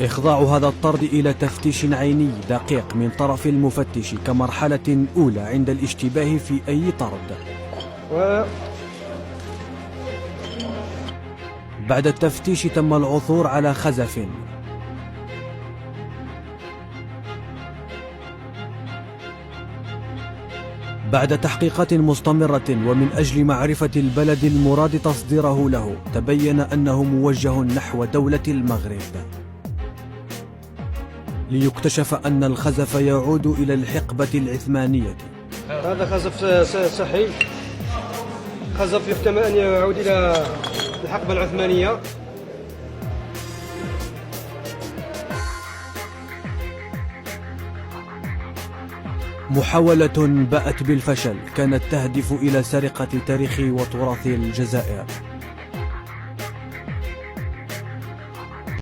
إخضاع هذا الطرد إلى تفتيش عيني دقيق من طرف المفتش كمرحلة أولى عند الاشتباه في أي طرد. بعد التفتيش تم العثور على خزف. بعد تحقيقات مستمرة ومن أجل معرفة البلد المراد تصديره له، تبين أنه موجه نحو دولة المغرب، ليكتشف أن الخزف يعود إلى الحقبة العثمانية. هذا خزف صحي، خزف يحتمل أن يعود إلى الحقبة العثمانية. محاولة بأت بالفشل كانت تهدف إلى سرقة تاريخ وتراث الجزائر.